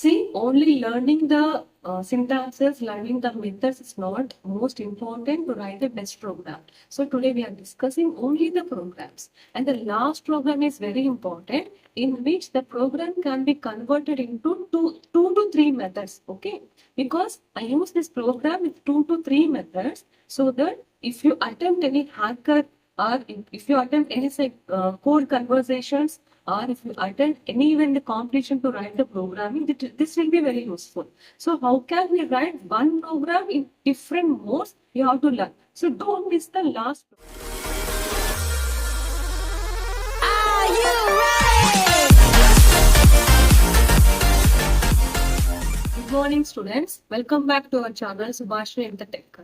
See, only learning the syntaxes, learning the methods is not most important to write the best program. So today we are discussing only the programs. And the last program is very important, in which the program can be converted into two to three methods. Okay, because I use this program with 2 to 3 methods, so that if you attempt any hacker, or if you attempt any code conversations, or if you attend any event competition to write the programming, this will be very useful. So how can we write one program in different modes? You have to learn. So don't miss the last. Are you ready? Good morning, students. Welcome back to our channel, Subhashri and the Tech.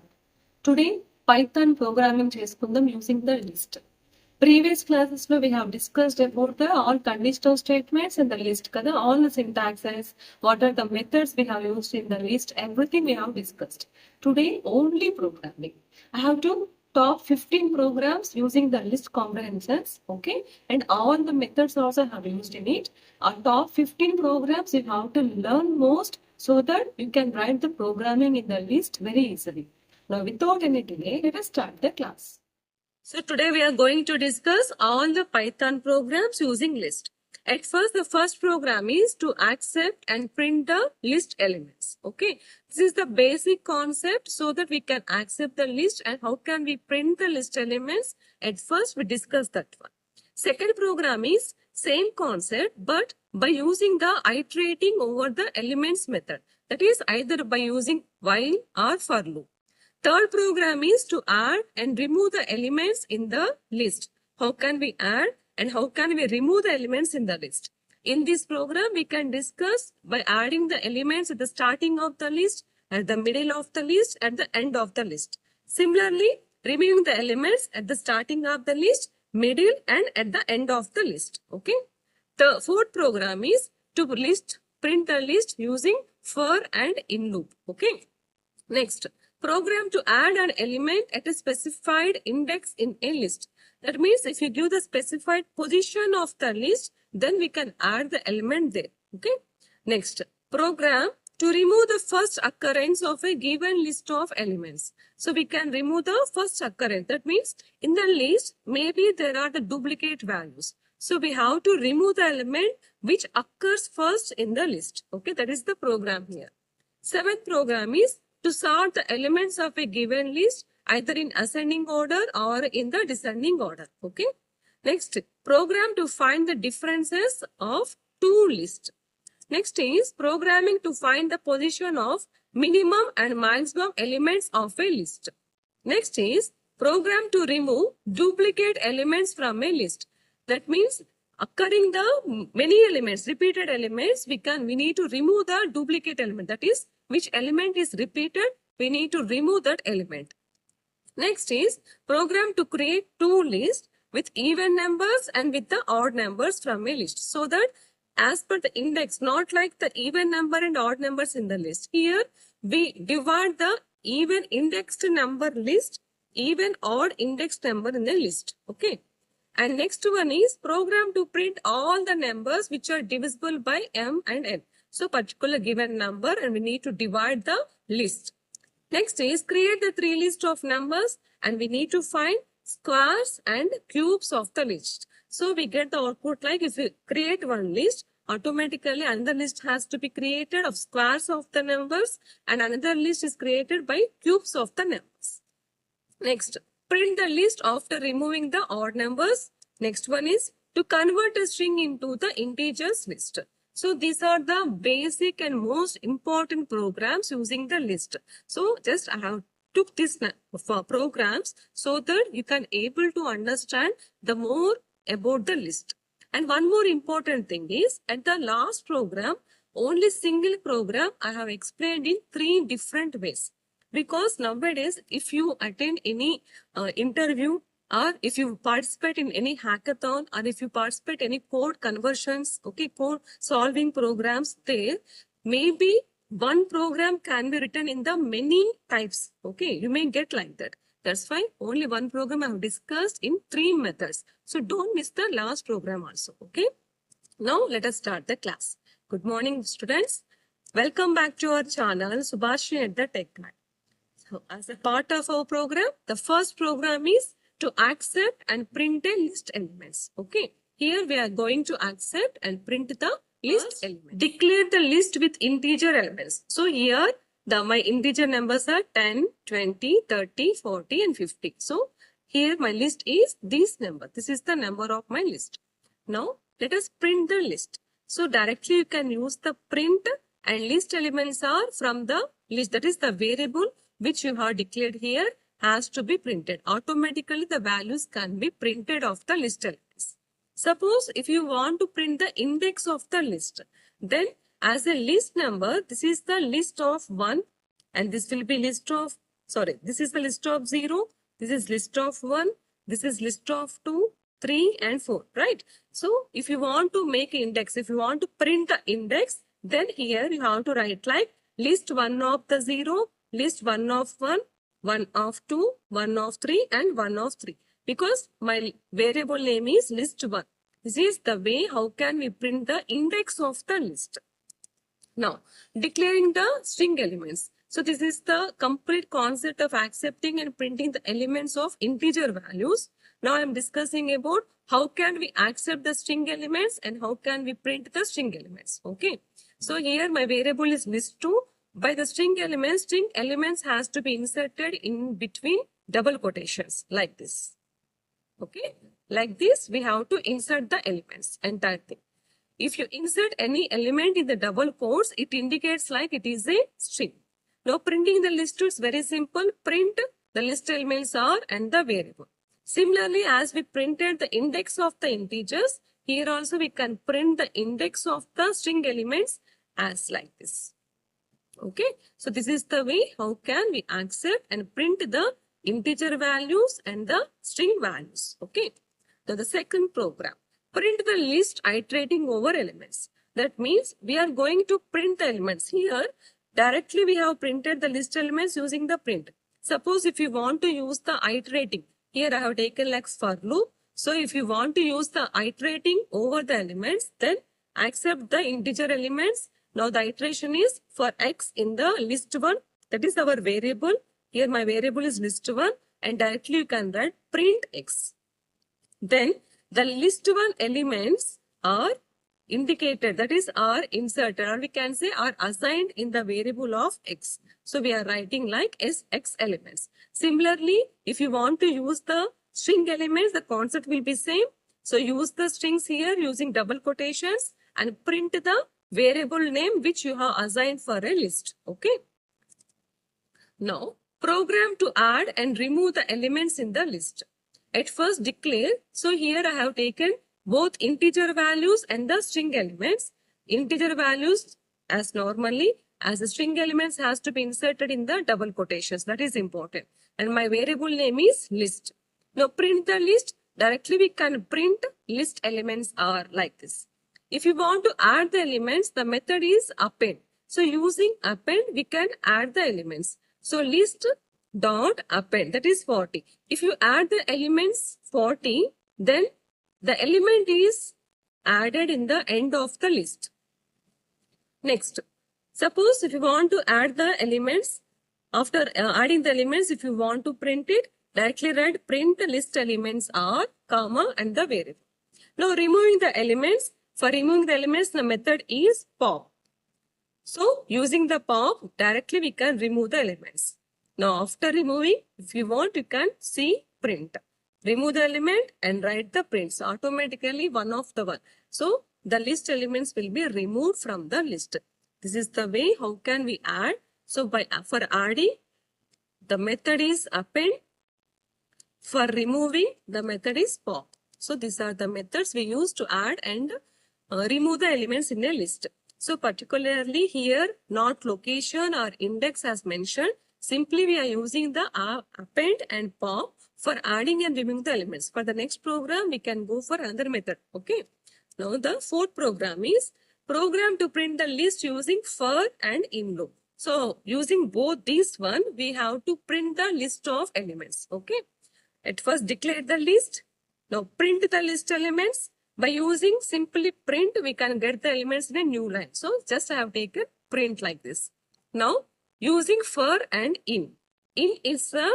Today, Python programming cheskundam using the list. Previous classes we have discussed about the all conditional statements in the list, kada, all the syntaxes, what are the methods we have used in the list, everything we have discussed. Today, only programming. I have to top 15 programs using the list comprehensions, okay, and all the methods also have used in it. Our top 15 programs you have to learn most, so that you can write the programming in the list very easily. Now, without any delay, let us start the class. So today we are going to discuss all the Python programs using list. At first, the first program is to accept and print the list elements. Okay, this is the basic concept, so that we can accept the list and how can we print the list elements. At first, we discuss that one. Second program is same concept, but by using the iterating over the elements method. That is either by using while or for loop. Third program is to add and remove the elements in the list. How can we add and how can we remove the elements in the list? In this program, we can discuss by adding the elements at the starting of the list, at the middle of the list, at the end of the list. Similarly, removing the elements at the starting of the list, middle, and at the end of the list. Okay. The fourth program is to print the list using for and in loop. Okay. Next, program to add an element at a specified index in a list. That means if you give the specified position of the list, then we can add the element there. Okay. Next, program to remove the first occurrence of a given list of elements. So we can remove the first occurrence. That means in the list, maybe there are the duplicate values. So we have to remove the element which occurs first in the list. Okay, that is the program here. Seventh program is to sort the elements of a given list either in ascending order or in the descending order. Okay. Next, program to find the differences of two lists. Next is programming to find the position of minimum and maximum elements of a list. Next is program to remove duplicate elements from a list. That means occurring the many elements, repeated elements, we need to remove the duplicate element. That is, which element is repeated, we need to remove that element. Next is program to create two lists with even numbers and with the odd numbers from a list, so that as per the index, not like the even number and odd numbers in the list. Here we divide the even indexed number list, even odd indexed number in the list. Okay. And next one is program to print all the numbers which are divisible by m and n. So particular given number and we need to divide the list. Next is create the three list of numbers and we need to find squares and cubes of the list. So we get the output like if we create one list, automatically another list has to be created of squares of the numbers and another list is created by cubes of the numbers. Next, print the list after removing the odd numbers. Next one is to convert a string into the integers list. So these are the basic and most important programs using the list. So just I have took this for programs so that you can able to understand the more about the list. And one more important thing is at the last program, only single program I have explained in 3 different ways. Because nowadays, if you attend any interview or if you participate in any hackathon or if you participate in any code conversions, okay, code solving programs there, maybe one program can be written in the many types. Okay, you may get like that. That's why only one program I have discussed in 3 methods. So don't miss the last program also. Okay. Now let us start the class. Good morning, students. Welcome back to our channel, Subhashri at the Tech Guide. So, as a part of our program, the first program is to accept and print a list elements. Okay. Here we are going to accept and print the list element. Declare the list with integer elements. So here my integer numbers are 10, 20, 30, 40 and 50. So here my list is this number. This is the number of my list. Now let us print the list. So directly you can use the print, and list elements are from the list, that is the variable which you have declared here has to be printed. Automatically the values can be printed of the list elements. Suppose if you want to print the index of the list, then as a list number, this is the list of 1 and this will be list of, this is the list of 0, this is list of 1, this is list of 2, 3 and 4, right? So if you want to make index, if you want to print the index, then here you have to write like list 1 of the 0, list 1 of 1, 1 of 2, 1 of 3 and 1 of 3. Because my variable name is list 1. This is the way how can we print the index of the list. Now, declaring the string elements. So this is the complete concept of accepting and printing the elements of integer values. Now I am discussing about how can we accept the string elements and how can we print the string elements. Okay. So here my variable is list2. By the string elements has to be inserted in between double quotations like this. Okay. Like this, we have to insert the elements, entire thing. If you insert any element in the double quotes, it indicates like it is a string. Now printing the list is very simple. Print the list elements are and the variable. Similarly, as we printed the index of the integers, here also we can print the index of the string elements as like this. Okay. So this is the way how can we accept and print the integer values and the string values. Okay. Now the second program, print the list iterating over elements. That means we are going to print the elements. Here directly we have printed the list elements using the print. Suppose if you want to use the iterating, here I have taken like for loop. So if you want to use the iterating over the elements, then accept the integer elements. Now the iteration is for x in the list 1. That is our variable. Here my variable is list 1 and directly you can write print x. Then the list 1 elements are indicated, that is are inserted, or we can say are assigned in the variable of x. So we are writing like x elements. Similarly, if you want to use the string elements, the concept will be same. So use the strings here using double quotations and print the variable name which you have assigned for a list. Okay. Now program to add and remove the elements in the list. At first declare. So here I have taken both integer values and the string elements. Integer values as normally, as the string elements has to be inserted in the double quotations. That is important. And my variable name is list. Now print the list. Directly we can print list elements are like this. If you want to add the elements, the method is append. So using append, we can add the elements. So list dot append, that is 40. If you add the elements 40, then the element is added in the end of the list. Next, suppose if you want to add the elements, after adding the elements, if you want to print it, directly write print list elements are, comma and the variable. Now removing the elements, for removing the elements, the method is pop. So using the pop, directly we can remove the elements. Now after removing, if you want, you can see print. Remove the element and write the prints. Automatically one of the one. So the list elements will be removed from the list. This is the way how can we add. So for adding, the method is append. For removing, the method is pop. So these are the methods we use to add and remove the elements in a list. So particularly here, not location or index as mentioned. Simply we are using the append and pop for adding and removing the elements. For the next program, we can go for another method. Okay. Now the fourth program is program to print the list using for and in loop. So using both these one, we have to print the list of elements. Okay. At first declare the list. Now print the list elements. By using simply print, we can get the elements in a new line. So just I have taken print like this. Now, using for and in. In is a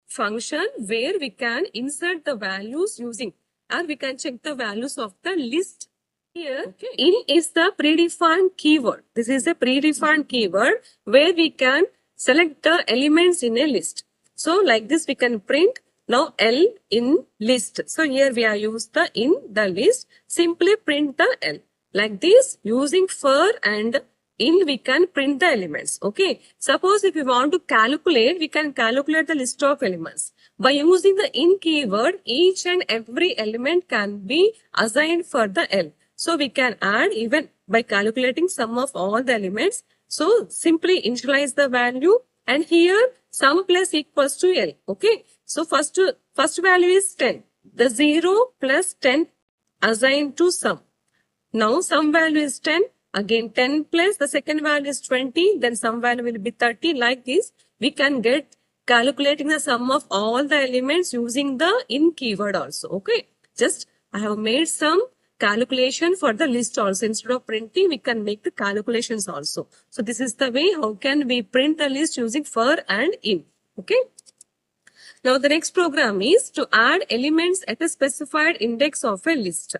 function where we can insert the values using, or we can check the values of the list. Here, in is the predefined keyword. This is a predefined keyword where we can select the elements in a list. So, like this, we can print now L in list. So, here we are used the in the list. Simply print the L. Like this, using for and in, we can print the elements. Okay. Suppose if we want to calculate, we can calculate the list of elements. By using the in keyword, each and every element can be assigned for the L. So we can add even by calculating sum of all the elements. So simply initialize the value, and here sum plus equals to L. Okay. So first value is 10. The 0 plus 10 assigned to sum. Now sum value is 10. Again 10 plus the second value is 20. Then sum value will be 30. Like this, we can get calculating the sum of all the elements using the in keyword also. Okay. Just I have made some calculation for the list also. Instead of printing, we can make the calculations also. So this is the way how can we print the list using for and in. Okay. Now the next program is to add elements at a specified index of a list.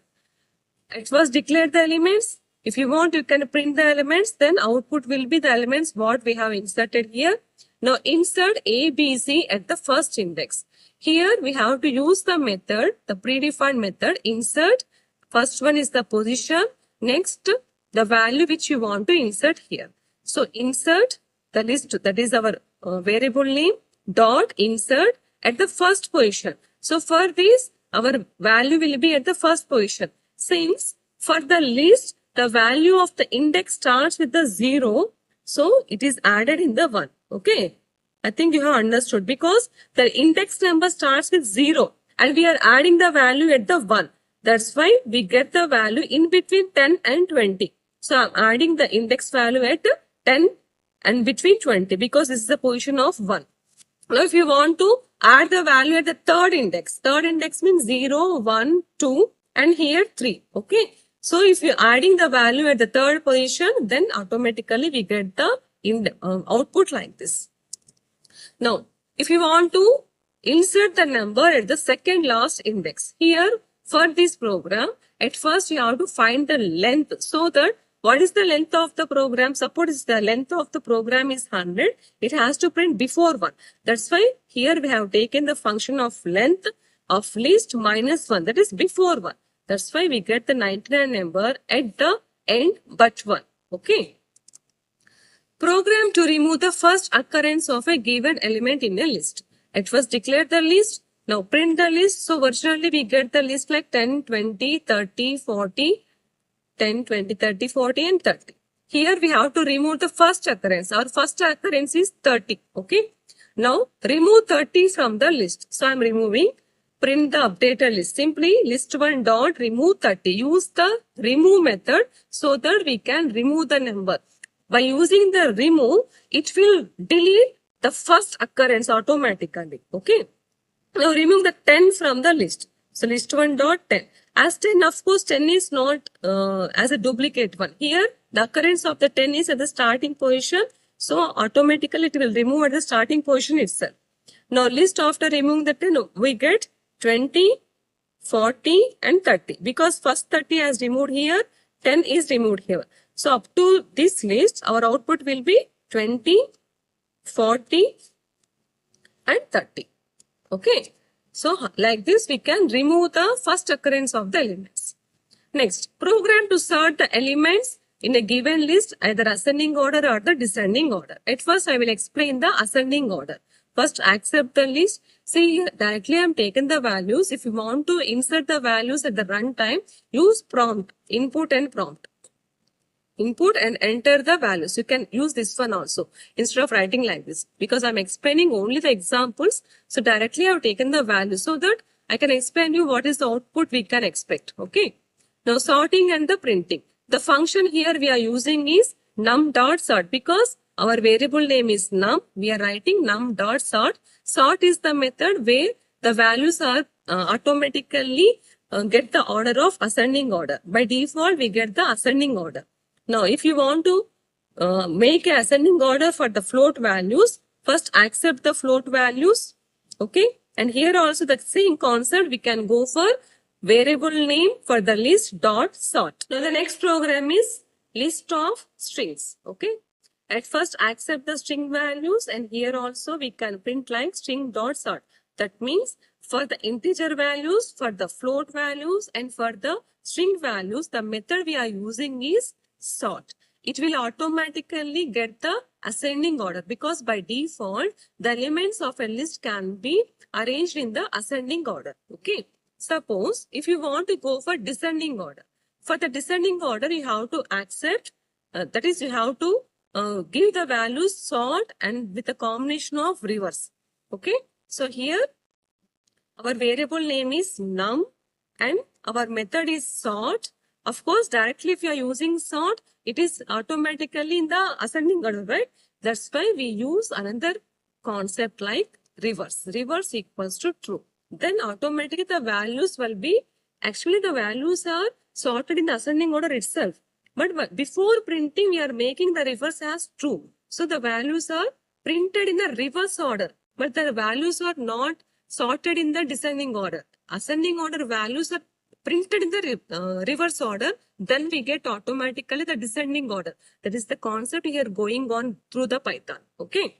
It was declared the elements. If you want, you can print the elements. Then output will be the elements what we have inserted here. Now insert A, B, C at the first index. Here we have to use the method, the predefined method, insert. First one is the position. Next, the value which you want to insert here. So insert the list, that is our variable name, dot insert at the first position. So for this, our value will be at the first position. Since for the list, the value of the index starts with the 0, so it is added in the 1. Okay. I think you have understood, because the index number starts with 0 and we are adding the value at the 1. That's why we get the value in between 10 and 20. So I'm adding the index value at 10 and between 20 because this is the position of 1. Now if you want to add the value at the third index means 0, 1, 2 and here 3. Okay. So if you're adding the value at the third position, then automatically we get the output like this. Now, if you want to insert the number at the second last index, here for this program, at first you have to find the length, so that what is the length of the program? Suppose the length of the program is 100, it has to print before 1. That's why here we have taken the function of length of list minus 1, that is before 1. That's why we get the 99 number at the end but 1. Okay. Program to remove the first occurrence of a given element in a list. At first declare the list. Now print the list. So originally we get the list like 10, 20, 30, 40, 10, 20, 30, 40 and 30. Here we have to remove the first occurrence. Our first occurrence is 30. Okay. Now remove 30 from the list. So I am removing. Print the updated list. Simply list1 dot remove 30. Use the remove method so that we can remove the number. By using the remove, it will delete the first occurrence automatically. Okay. Now remove the 10 from the list. So list1 dot 10. As 10, of course, 10 is not as a duplicate one. Here, the occurrence of the 10 is at the starting position. So automatically it will remove at the starting position itself. Now list after removing the 10, we get 20, 40 and 30. Because first 30 is removed here, 10 is removed here. So up to this list, our output will be 20, 40 and 30. Okay. So like this, we can remove the first occurrence of the elements. Next, program to sort the elements in a given list, either ascending order or the descending order. At first, I will explain the ascending order. First, accept the list. See here, directly I am taken the values. If you want to insert the values at the runtime, use prompt, input and prompt. Input and enter the values. You can use this one also instead of writing like this, because I'm explaining only the examples. So directly I've taken the value so that I can explain you what is the output we can expect. Okay. Now sorting and the printing. The function here we are using is num.sort, because our variable name is num. We are writing num.sort. Sort is the method where the values are automatically get the order of ascending order. By default, we get the ascending order. Now, if you want to make a ascending order for the float values. First, accept the float values. Okay. And here also the same concept, we can go for variable name for the list dot sort. Now the next program is list of strings. Okay. At first, accept the string values, and here also we can print like string dot sort. That means for the integer values, for the float values, and for the string values, the method we are using is sort. It will automatically get the ascending order because by default, the elements of a list can be arranged in the ascending order. Okay. Suppose if you want to go for descending order, for the descending order, you have to accept, that is, you have to give the values sort and with a combination of reverse. Okay. So here our variable name is num and our method is sort. Of course, directly if you are using sort, it is automatically in the ascending order, right? That's why we use another concept like reverse. Reverse equals to true. Then automatically the values will be, actually the values are sorted in the ascending order itself. But before printing, we are making the reverse as true. So the values are printed in the reverse order, but the values are not sorted in the descending order. Ascending order values are printed in the reverse order, then we get automatically the descending order. That is the concept here going on through the Python. Okay.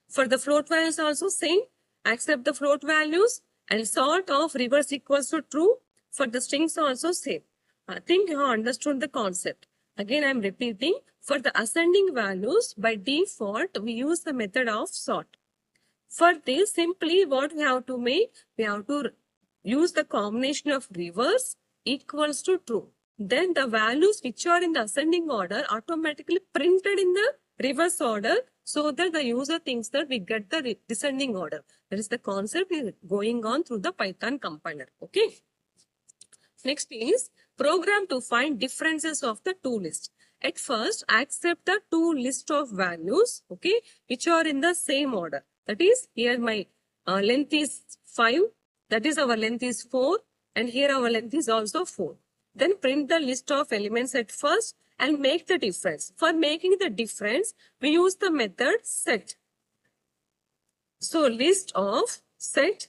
For the float values also same, accept the float values and sort of reverse equals to true. For the strings also same. I think you have understood the concept. Again, I am repeating. For the ascending values, by default, we use the method of sort. For this, simply what we have to make, we have to use the combination of reverse equals to true. Then the values which are in the ascending order automatically printed in the reverse order so that the user thinks that we get the descending order. That is the concept is going on through the Python compiler. Okay. Next is program to find differences of the two lists. At first, accept the two list of values, okay, which are in the same order. That is, here my length is 5, that is our length is 4, and here our length is also 4. Then print the list of elements at first and make the difference. For making the difference, we use the method set. So list of set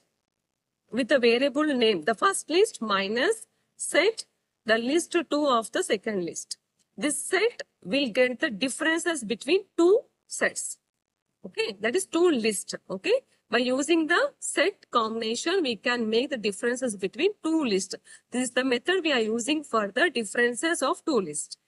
with a variable name, the first list minus set the list 2 of the second list. This set will get the differences between two sets. Okay, that is two lists. Okay, by using the set combination, we can make the differences between two lists. This is the method we are using for the differences of two lists.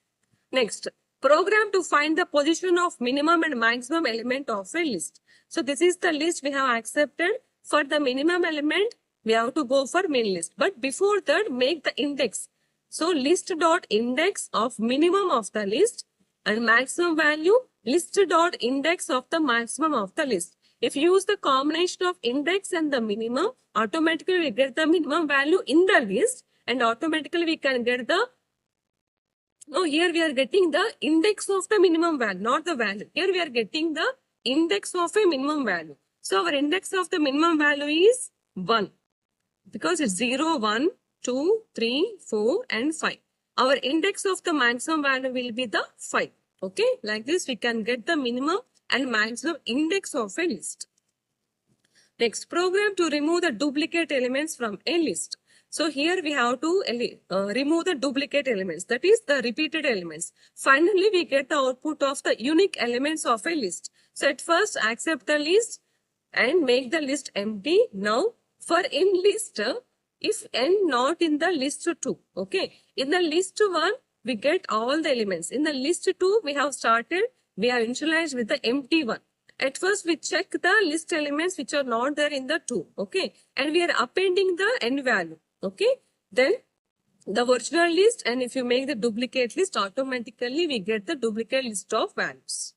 Next, program to find the position of minimum and maximum element of a list. So this is the list we have accepted. For the minimum element, we have to go for min list. But before that, make the index. So list dot index of minimum of the list and maximum value list dot index of the maximum of the list. If you use the combination of index and the minimum, automatically we get the minimum value in the list and automatically we can get the, no, here we are getting the index of the minimum value, not the value. Here we are getting the index of a minimum value. So our index of the minimum value is 1 because it's 0, 1, 2, 3, 4 and 5. Our index of the maximum value will be the 5. Okay, like this we can get the minimum and maximum index of a list. Next, program to remove the duplicate elements from a list. So here we have to remove the duplicate elements, that is the repeated elements. Finally, we get the output of the unique elements of a list. So at first, accept the list and make the list empty. Now, for in list, if n not in the list 2, okay, in the list 1, we get all the elements. In the list 2, we have started, we are initialized with the empty one. At first, we check the list elements which are not there in the 2, okay, and we are appending the n value, okay. Then the virtual list, and if you make the duplicate list, automatically we get the duplicate list of values.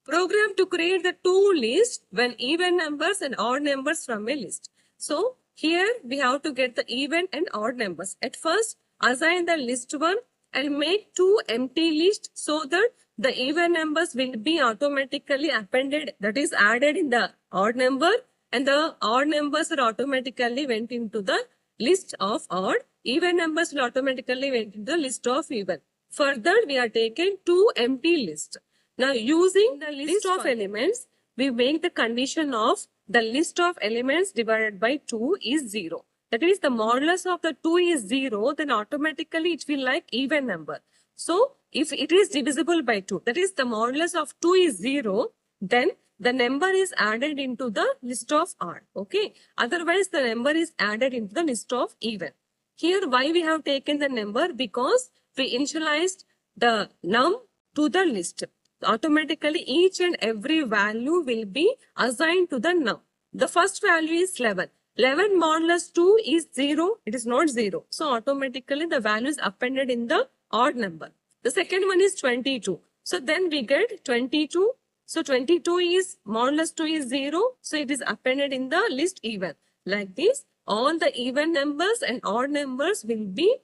Program to create the two lists when even numbers and odd numbers from a list. So here we have to get the even and odd numbers. At first, assign the list 1 and make 2 empty lists so that the even numbers will be automatically appended, that is added in the odd number, and the odd numbers are automatically went into the list of odd. Even numbers will automatically went into the list of even. Further, we are taken two empty lists. Now, using the list of elements, we make the condition of the list of elements divided by 2 is 0. That means the modulus of the 2 is 0, then automatically it will like even number. So, if it is divisible by 2, that is the modulus of 2 is 0, then the number is added into the list of odd. Okay. Otherwise, the number is added into the list of even. Here, why we have taken the number? Because we initialized the num to the list. Automatically, each and every value will be assigned to the num. The first value is 11. 11 modulus 2 is 0. It is not 0. So, automatically, the value is appended in the odd number. The second one is 22. So, then we get 22. So, 22 is modulus 2 is 0. So, it is appended in the list even. Like this, all the even numbers and odd numbers will be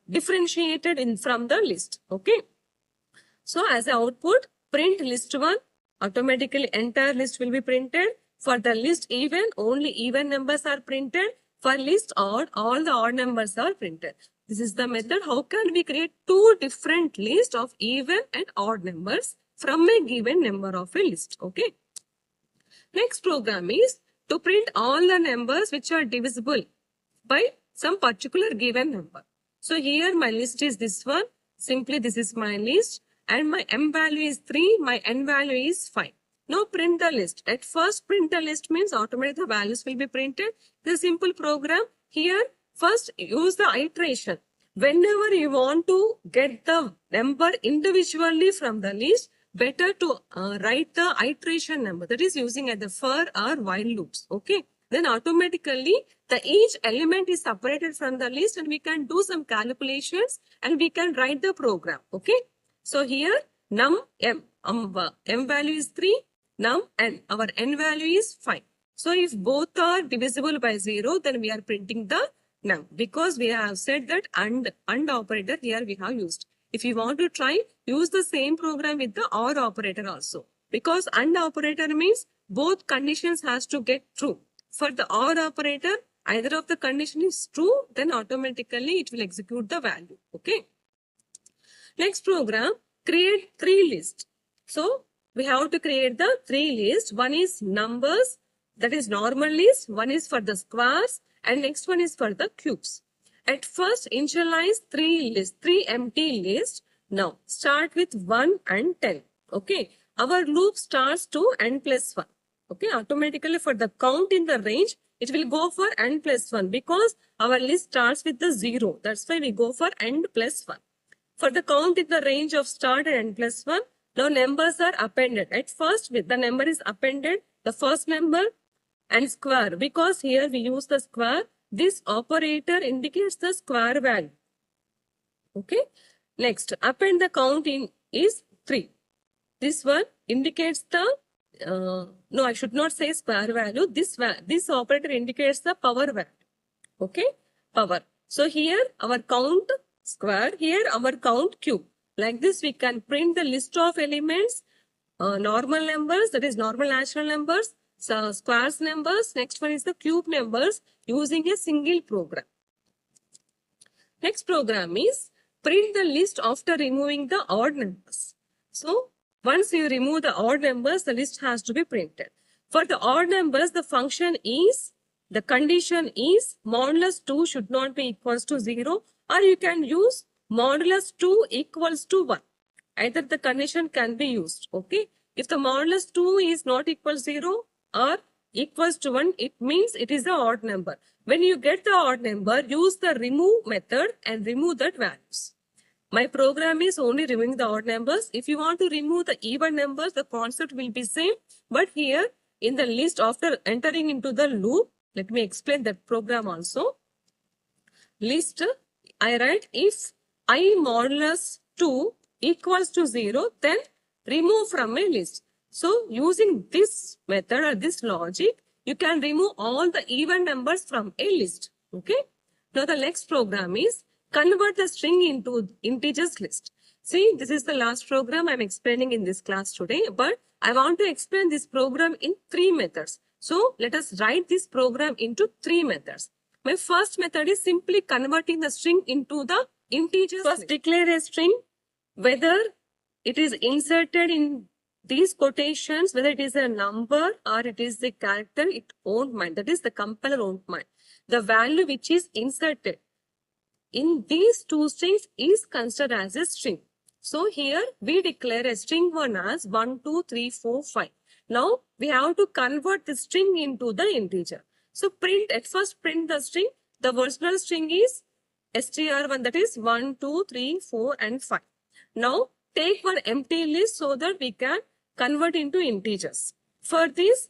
differentiated in from the list. Okay. So, as a output, print list 1. Automatically, entire list will be printed. For the list even, only even numbers are printed. For list odd, all the odd numbers are printed. This is the method. How can we create two different lists of even and odd numbers from a given number of a list? Okay. Next program is to print all the numbers which are divisible by some particular given number. So here my list is this one. Simply this is my list and my m value is 3, my n value is 5. Now print the list. At first print the list means automatically the values will be printed. This simple program. Here first use the iteration. Whenever you want to get the number individually from the list, better to write the iteration number, that is using either for or while loops. Okay. Then automatically each element is separated from the list and we can do some calculations and we can write the program. Okay. So here num m value is 3, num n, our n value is 5. So if both are divisible by 0, then we are printing the num, because we have said that and operator here we have used. If you want to try, use the same program with the OR operator also. Because AND operator means both conditions has to get true. For the OR operator, either of the condition is true, then automatically it will execute the value. Okay. Next program, create 3 lists. So, we have to create the 3 lists. One is numbers, that is normal list. One is for the squares and next one is for the cubes. At first, initialize 3 empty lists. Now, start with 1 and 10. Okay. Our loop starts to n plus 1. Okay. Automatically for the count in the range, it will go for n plus 1 because our list starts with the 0. That's why we go for n plus 1. For the count in the range of start and n plus 1, now numbers are appended. At first, the number is appended, the first number and square. Because here we use the square, this operator indicates the square value. Okay. Next, append the count in is 3. This one indicates the, no, I should not say square value. This operator indicates the power value. Okay. Power. So here our count square, here our count cube. Like this, we can print the list of elements, normal numbers, that is normal natural numbers, so squares numbers. Next one is the cube numbers using a single program. Next program is print the list after removing the odd numbers. So once you remove the odd numbers, the list has to be printed. For the odd numbers, the function is, the condition is modulus 2 should not be equals to 0, or you can use modulus 2 equals to 1. Either the condition can be used. Okay. If the modulus 2 is not equal to 0 or equals to 1, it means it is the odd number. When you get the odd number, use the remove method and remove that values. My program is only removing the odd numbers. If you want to remove the even numbers, the concept will be same. But here in the list, after entering into the loop, let me explain that program also. List, I write if I modulus 2 equals to 0, then remove from a list. So using this method or this logic, you can remove all the even numbers from a list. Okay. Now the next program is convert the string into integers list. See, this is the last program I'm explaining in this class today, but I want to explain this program in 3 methods. So let us write this program into 3 methods. My first method is simply converting the string into the integers. First declare a string, whether it is inserted in these quotations, whether it is a number or it is a character, it won't mind. That is, the compiler won't mind. The value which is inserted in these two strings is considered as a string. So here we declare a string 1 as 1, 2, 3, 4, 5. Now we have to convert the string into the integer. So at first print the string. The original string is str1, that is 1, 2, 3, 4 and 5. Now take one empty list so that we can convert into integers. For this,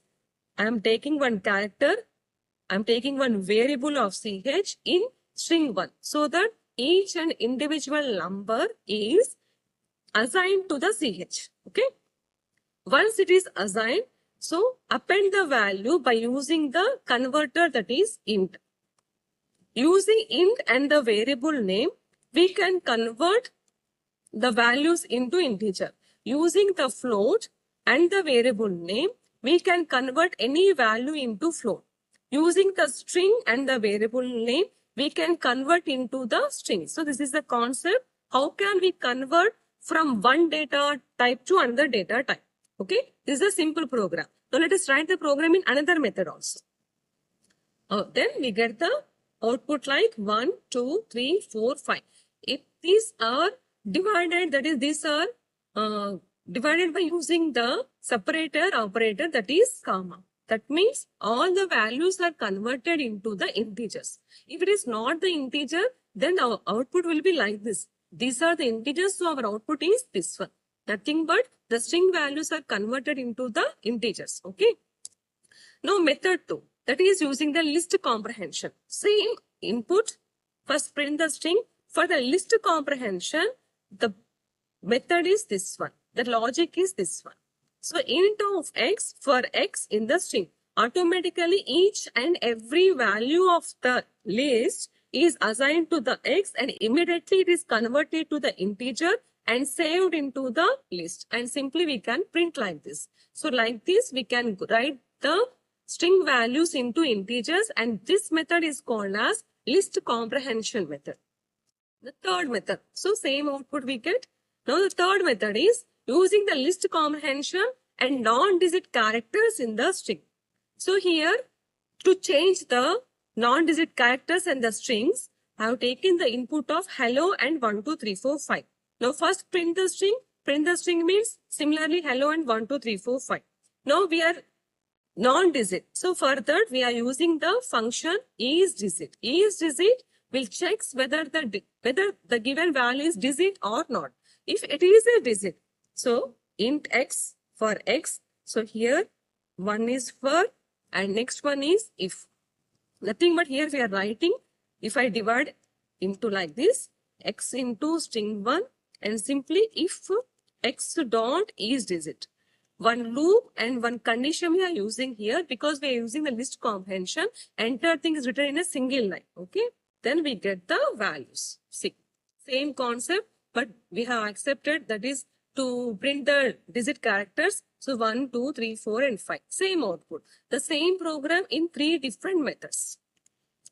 I am taking one character, I am taking one variable of ch in string 1 so that each and individual number is assigned to the ch. Okay. Once it is assigned, so append the value by using the converter, that is int. Using int and the variable name, we can convert the values into integer. Using the float and the variable name, we can convert any value into float. Using the string and the variable name, we can convert into the string. So this is the concept. How can we convert from one data type to another data type? Okay, this is a simple program. Now let us write the program in another method also. Then we get the output like 1, 2, 3, 4, 5. If these are divided, that is, these are divided by using the separator operator, that is comma. That means all the values are converted into the integers. If it is not the integer, then our output will be like this. These are the integers, so our output is this one. Nothing but the string values are converted into the integers. Okay. Now method 2, that is using the list comprehension. Same input, first print the string. For the list comprehension, the method is this one. The logic is this one. So int of x for x in the string. Automatically each and every value of the list is assigned to the x and immediately it is converted to the integer and saved into the list. And simply we can print like this. So like this we can write the string values into integers, and this method is called as list comprehension method. The third method. So same output we get. Now the third method is using the list comprehension and non-digit characters in the string. So here to change the non-digit characters and the strings, I have taken the input of hello and 1, 2, 3, 4, 5. Now first print the string. Print the string means similarly hello and 1, 2, 3, 4, 5. Now we are non-digit. So for that we are using the function isDigit. isDigit will check whether the given value is digit or not. If it is a digit, so int x for x. So here 1 is for and next one is if. Nothing but here we are writing, if I divide into like this, x into string 1 and simply if x dot isDigit. One loop and one condition we are using here because we are using the list comprehension. Entire thing is written in a single line. Okay. Then we get the values. See, same concept, but we have accepted that is to print the digit characters. So 1, 2, 3, 4 and 5. Same output. The same program in 3 different methods.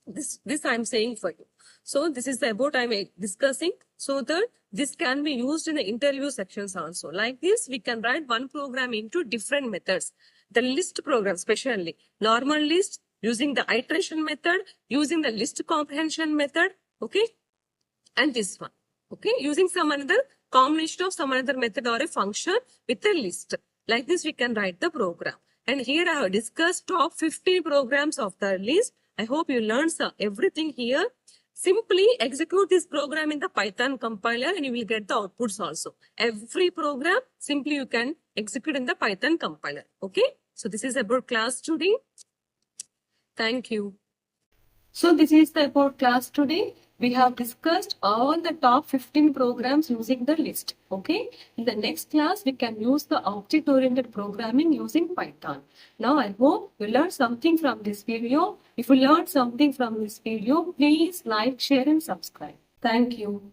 This I am saying for you. So this is the about I am discussing so that this can be used in the interview sections also. Like this, we can write one program into different methods. The list program, especially normal list, using the iteration method, using the list comprehension method, okay? And this one, okay? Using some another combination of some another method or a function with a list. Like this, we can write the program. And here I have discussed top 50 programs of the list. I hope you learned everything here. Simply execute this program in the Python compiler and you will get the outputs also. Every program, simply you can execute in the Python compiler. Okay. So this is about class today. Thank you. So this is the about class today. We have discussed all the top 15 programs using the list. Okay. In the next class, we can use the object-oriented programming using Python. Now, I hope you learned something from this video. If you learned something from this video, please like, share and subscribe. Thank you.